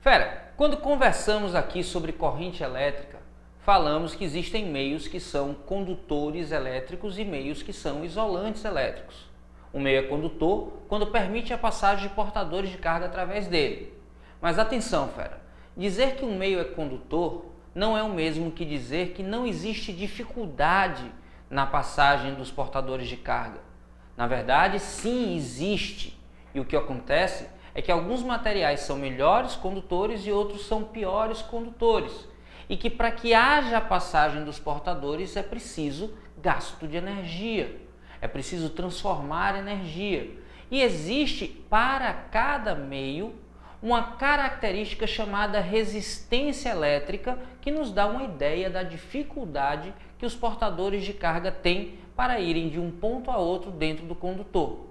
Fera, quando conversamos aqui sobre corrente elétrica, falamos que existem meios que são condutores elétricos e meios que são isolantes elétricos. O meio é condutor quando permite a passagem de portadores de carga através dele. Mas atenção, fera, dizer que um meio é condutor não é o mesmo que dizer que não existe dificuldade na passagem dos portadores de carga. Na verdade, sim, existe. E o que acontece é que alguns materiais são melhores condutores e outros são piores condutores. E que para que haja a passagem dos portadores é preciso gasto de energia. É preciso transformar energia. E existe para cada meio uma característica chamada resistência elétrica que nos dá uma ideia da dificuldade que os portadores de carga têm para irem de um ponto a outro dentro do condutor.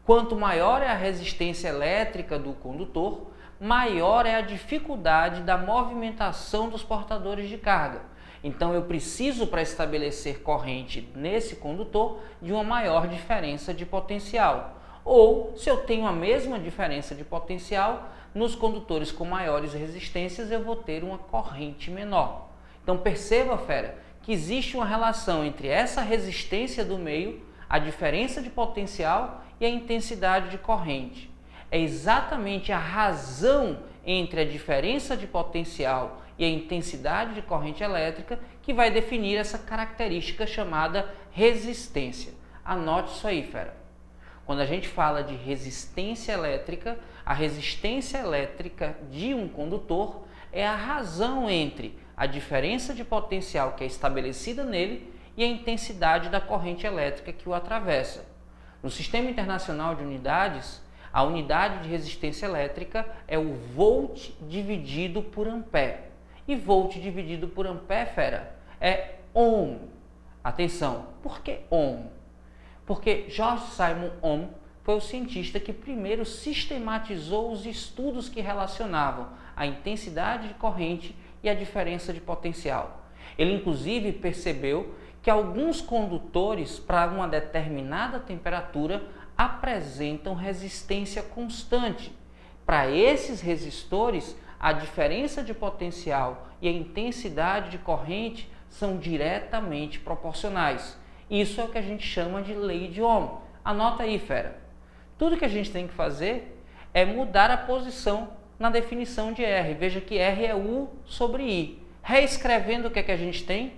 Quanto maior é a resistência elétrica do condutor, maior é a dificuldade da movimentação dos portadores de carga. Então eu preciso, para estabelecer corrente nesse condutor, de uma maior diferença de potencial. Ou, se eu tenho a mesma diferença de potencial, nos condutores com maiores resistências eu vou ter uma corrente menor. Então perceba, fera, que existe uma relação entre essa resistência do meio, a diferença de potencial e a intensidade de corrente. É exatamente a razão entre a diferença de potencial e a intensidade de corrente elétrica que vai definir essa característica chamada resistência. Anote isso aí, fera. Quando a gente fala de resistência elétrica, a resistência elétrica de um condutor é a razão entre a diferença de potencial que é estabelecida nele e a intensidade da corrente elétrica que o atravessa. No Sistema Internacional de Unidades, a unidade de resistência elétrica é o volt dividido por ampere. E volt dividido por ampere, fera, é ohm. Atenção, por que ohm? Porque George Simon Ohm foi o cientista que primeiro sistematizou os estudos que relacionavam a intensidade de corrente e a diferença de potencial. Ele inclusive percebeu que alguns condutores para uma determinada temperatura apresentam resistência constante. Para esses resistores, a diferença de potencial e a intensidade de corrente são diretamente proporcionais. Isso é o que a gente chama de lei de Ohm. Anota aí, fera. Tudo que a gente tem que fazer é mudar a posição na definição de R. Veja que R é U sobre I. Reescrevendo, o que é que a gente tem?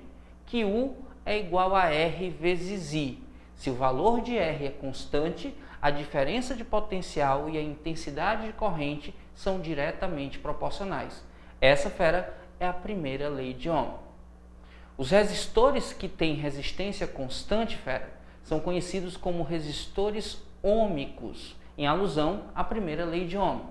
Que U é igual a R vezes I. Se o valor de R é constante, a diferença de potencial e a intensidade de corrente são diretamente proporcionais. Essa, fera, é a primeira lei de Ohm. Os resistores que têm resistência constante, fera, são conhecidos como resistores ômicos, em alusão à primeira lei de Ohm.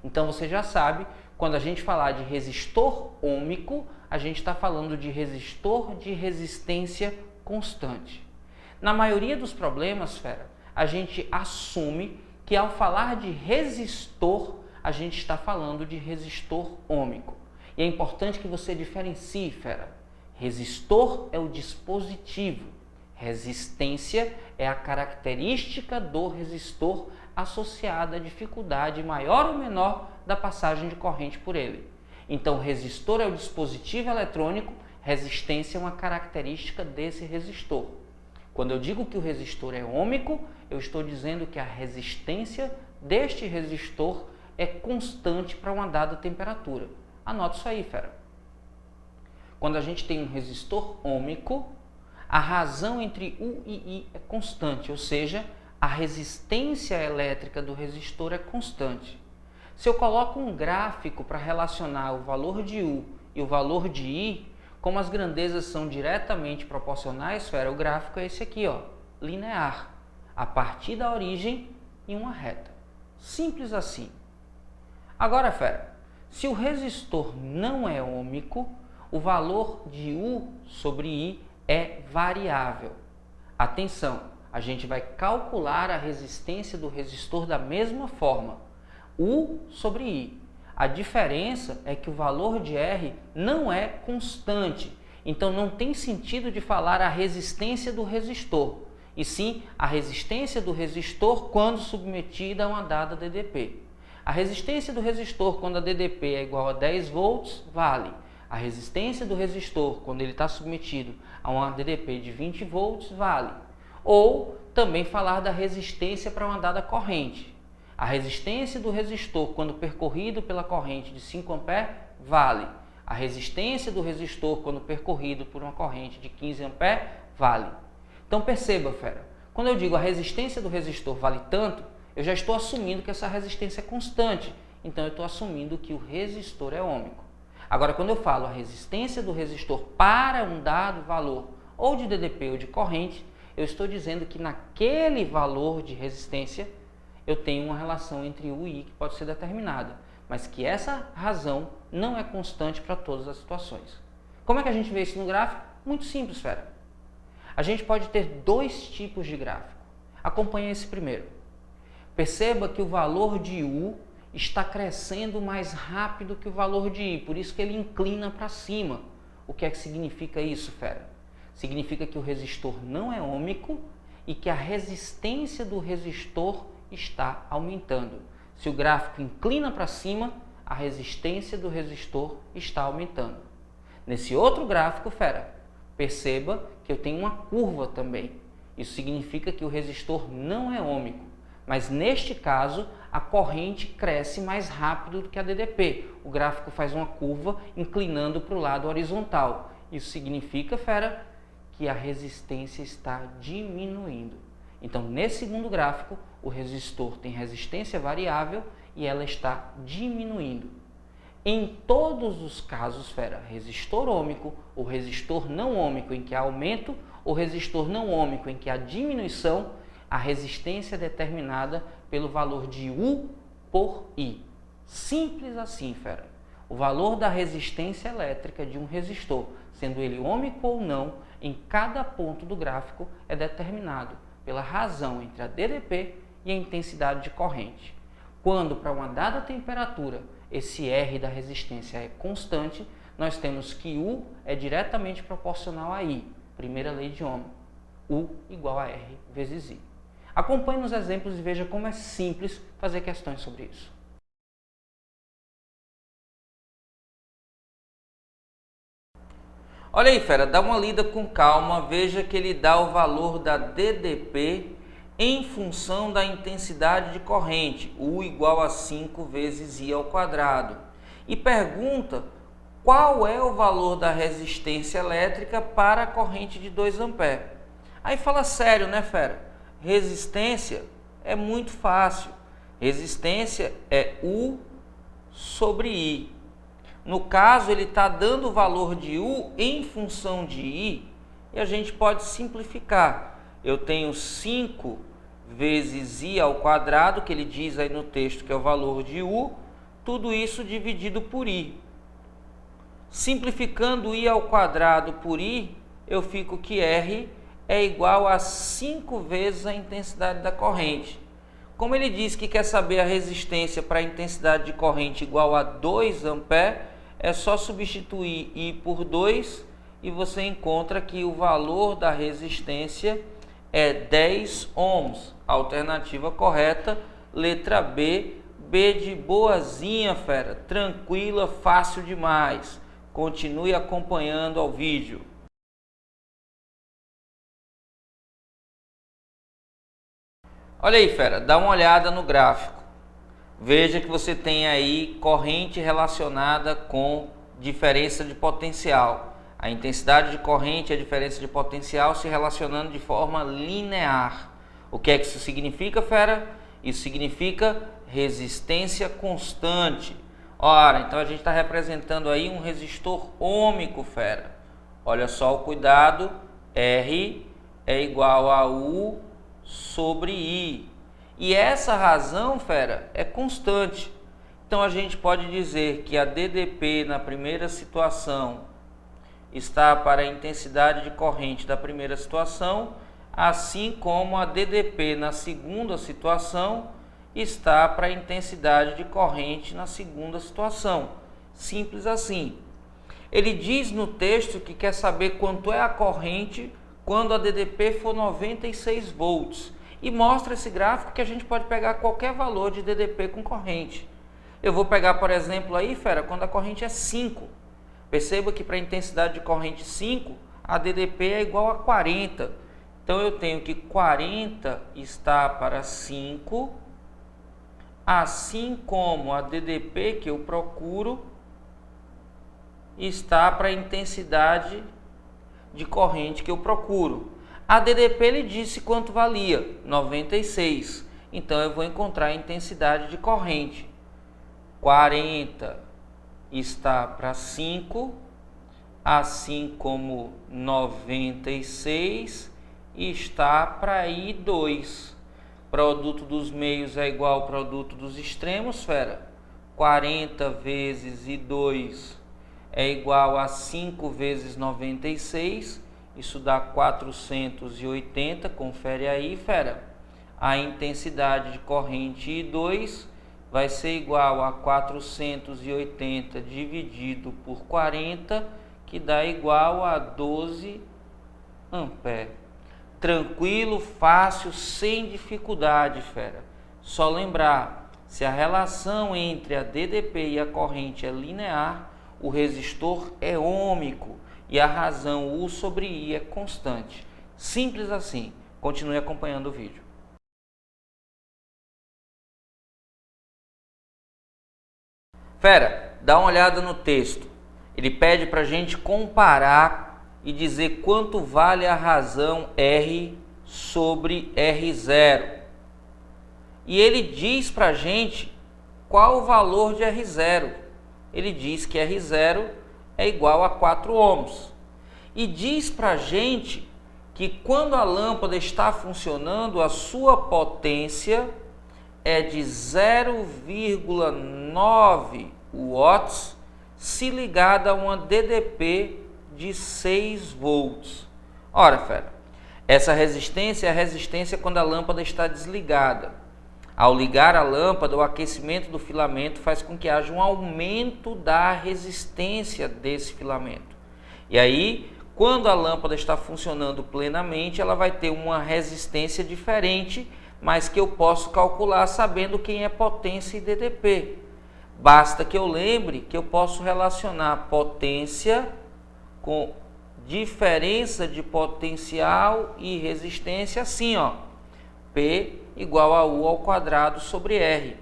Então você já sabe, quando a gente falar de resistor ômico, a gente está falando de resistor de resistência constante. Na maioria dos problemas, fera, a gente assume que ao falar de resistor, a gente está falando de resistor ômico. E é importante que você diferencie, fera. Resistor é o dispositivo, resistência é a característica do resistor associada à dificuldade maior ou menor da passagem de corrente por ele. Então, resistor é o dispositivo eletrônico, resistência é uma característica desse resistor. Quando eu digo que o resistor é ômico, eu estou dizendo que a resistência deste resistor é constante para uma dada temperatura. Anote isso aí, fera. Quando a gente tem um resistor ômico, a razão entre U e I é constante, ou seja, a resistência elétrica do resistor é constante. Se eu coloco um gráfico para relacionar o valor de U e o valor de I, como as grandezas são diretamente proporcionais, fera, o gráfico é esse aqui, ó, linear, a partir da origem em uma reta. Simples assim. Agora, fera, se o resistor não é ômico, o valor de U sobre I é variável. Atenção, a gente vai calcular a resistência do resistor da mesma forma, U sobre I. A diferença é que o valor de R não é constante, então não tem sentido de falar a resistência do resistor, e sim a resistência do resistor quando submetida a uma dada DDP. A resistência do resistor quando a DDP é igual a 10 volts, vale. A resistência do resistor quando ele está submetido a uma DDP de 20 volts, vale. Ou também falar da resistência para uma dada corrente. A resistência do resistor quando percorrido pela corrente de 5 A, vale. A resistência do resistor quando percorrido por uma corrente de 15 A, vale. Então perceba, fera, quando eu digo a resistência do resistor vale tanto, eu já estou assumindo que essa resistência é constante. Então eu estou assumindo que o resistor é ôhmico. Agora, quando eu falo a resistência do resistor para um dado valor, ou de DDP ou de corrente, eu estou dizendo que naquele valor de resistência eu tenho uma relação entre U e I que pode ser determinada, mas que essa razão não é constante para todas as situações. Como é que a gente vê isso no gráfico? Muito simples, fera. A gente pode ter dois tipos de gráfico. Acompanhe esse primeiro. Perceba que o valor de U está crescendo mais rápido que o valor de I, por isso que ele inclina para cima. O que é que significa isso, fera? Significa que o resistor não é ôhmico e que a resistência do resistor está aumentando. Se o gráfico inclina para cima, a resistência do resistor está aumentando. Nesse outro gráfico, fera, perceba que eu tenho uma curva também. Isso significa que o resistor não é ôhmico, mas neste caso a corrente cresce mais rápido do que a DDP. O gráfico faz uma curva inclinando para o lado horizontal. Isso significa, fera, que a resistência está diminuindo. Então, nesse segundo gráfico, o resistor tem resistência variável e ela está diminuindo. Em todos os casos, fera, resistor ôhmico ou resistor não ôhmico em que há aumento ou resistor não ôhmico em que há diminuição, a resistência é determinada pelo valor de U por I. Simples assim, fera. O valor da resistência elétrica de um resistor, sendo ele ôhmico ou não, em cada ponto do gráfico é determinado pela razão entre a DDP e a intensidade de corrente. Quando, para uma dada temperatura, esse R da resistência é constante, nós temos que U é diretamente proporcional a I, primeira lei de Ohm, U igual a R vezes I. Acompanhe nos exemplos e veja como é simples fazer questões sobre isso. Olha aí, fera, dá uma lida com calma, veja que ele dá o valor da DDP em função da intensidade de corrente, U igual a 5 vezes I ao quadrado. E pergunta qual é o valor da resistência elétrica para a corrente de 2 A. Aí fala sério, né, fera? Resistência é muito fácil. Resistência é U sobre I. No caso, ele está dando o valor de U em função de I e a gente pode simplificar. Eu tenho 5 vezes I ao quadrado, que ele diz aí no texto que é o valor de U, tudo isso dividido por I. Simplificando I ao quadrado por I, eu fico que R é igual a 5 vezes a intensidade da corrente. Como ele diz que quer saber a resistência para a intensidade de corrente igual a 2 A, é só substituir I por 2 e você encontra que o valor da resistência é 10 ohms. Alternativa correta, letra B. B de boazinha, fera. Tranquila, fácil demais. Continue acompanhando ao vídeo. Olha aí, fera, dá uma olhada no gráfico. Veja que você tem aí corrente relacionada com diferença de potencial. A intensidade de corrente e a diferença de potencial se relacionando de forma linear. O que é que isso significa, fera? Isso significa resistência constante. Ora, então a gente está representando aí um resistor ôhmico, fera. Olha só o cuidado, R é igual a U sobre I. E essa razão, fera, é constante. Então a gente pode dizer que a DDP na primeira situação está para a intensidade de corrente da primeira situação, assim como a DDP na segunda situação está para a intensidade de corrente na segunda situação. Simples assim. Ele diz no texto que quer saber quanto é a corrente quando a DDP for 96 volts. E mostra esse gráfico que a gente pode pegar qualquer valor de DDP com corrente. Eu vou pegar, por exemplo, aí, fera, quando a corrente é 5. Perceba que para a intensidade de corrente 5, a DDP é igual a 40. Então, eu tenho que 40 está para 5, assim como a DDP que eu procuro está para a intensidade de corrente que eu procuro. A DDP ele disse quanto valia, 96. Então, eu vou encontrar a intensidade de corrente. 40 está para 5, assim como 96 está para I2. Produto dos meios é igual ao produto dos extremos, fera. 40 vezes I2 é igual a 5 vezes 96. Isso dá 480, confere aí, fera. A intensidade de corrente I2 vai ser igual a 480 dividido por 40, que dá igual a 12 amperes. Tranquilo, fácil, sem dificuldade, fera. Só lembrar, se a relação entre a DDP e a corrente é linear, o resistor é ômico e a razão U sobre I é constante. Simples assim. Continue acompanhando o vídeo. Fera, dá uma olhada no texto. Ele pede para a gente comparar e dizer quanto vale a razão R sobre R0. E ele diz para a gente qual o valor de R0. Ele diz que R0 é igual a 4 ohms. E diz para a gente que quando a lâmpada está funcionando, a sua potência é de 0,9 watts se ligada a uma DDP de 6 volts. Ora, fera, essa resistência é a resistência quando a lâmpada está desligada. Ao ligar a lâmpada, o aquecimento do filamento faz com que haja um aumento da resistência desse filamento. E aí, quando a lâmpada está funcionando plenamente, ela vai ter uma resistência diferente, mas que eu posso calcular sabendo quem é potência e DDP. Basta que eu lembre que eu posso relacionar potência com diferença de potencial e resistência assim, ó. P igual a U ao quadrado sobre R.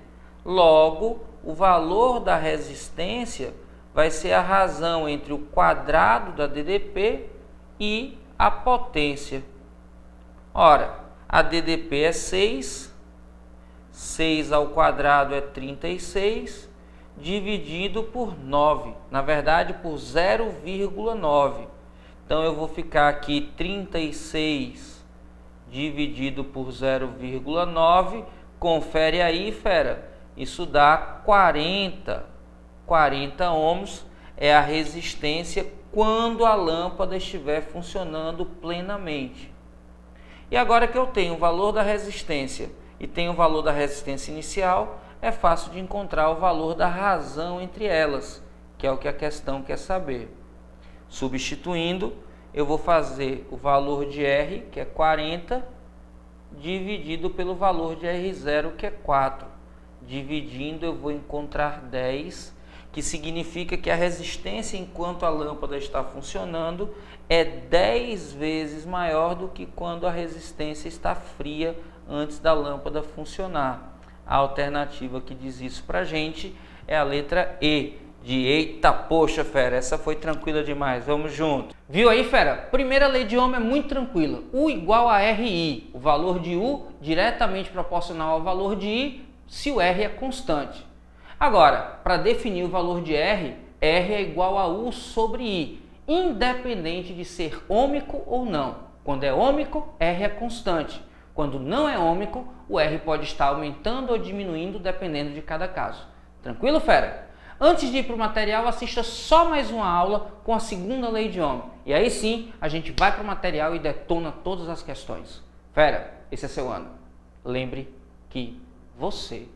Logo, o valor da resistência vai ser a razão entre o quadrado da DDP e a potência. Ora, a DDP é 6, 6 ao quadrado é 36, dividido por 9, na verdade por 0,9. Então eu vou ficar aqui 36 dividido por 0,9, confere aí, fera, isso dá 40 ohms é a resistência quando a lâmpada estiver funcionando plenamente. E agora que eu tenho o valor da resistência e tenho o valor da resistência inicial, é fácil de encontrar o valor da razão entre elas, que é o que a questão quer saber. Substituindo, eu vou fazer o valor de R, que é 40, dividido pelo valor de R0, que é 4. Dividindo, eu vou encontrar 10, que significa que a resistência enquanto a lâmpada está funcionando é 10 vezes maior do que quando a resistência está fria antes da lâmpada funcionar. A alternativa que diz isso pra gente é a letra E, de eita, poxa, fera, essa foi tranquila demais, vamos junto. Viu aí, fera? Primeira lei de Ohm é muito tranquila. U igual a RI, o valor de U diretamente proporcional ao valor de I, se o R é constante. Agora, para definir o valor de R, R é igual a U sobre I, independente de ser ômico ou não. Quando é ômico, R é constante. Quando não é ômico, o R pode estar aumentando ou diminuindo dependendo de cada caso. Tranquilo, fera? Antes de ir para o material, assista só mais uma aula com a segunda lei de Ohm. E aí sim, a gente vai para o material e detona todas as questões. Fera, esse é seu ano. Lembre que você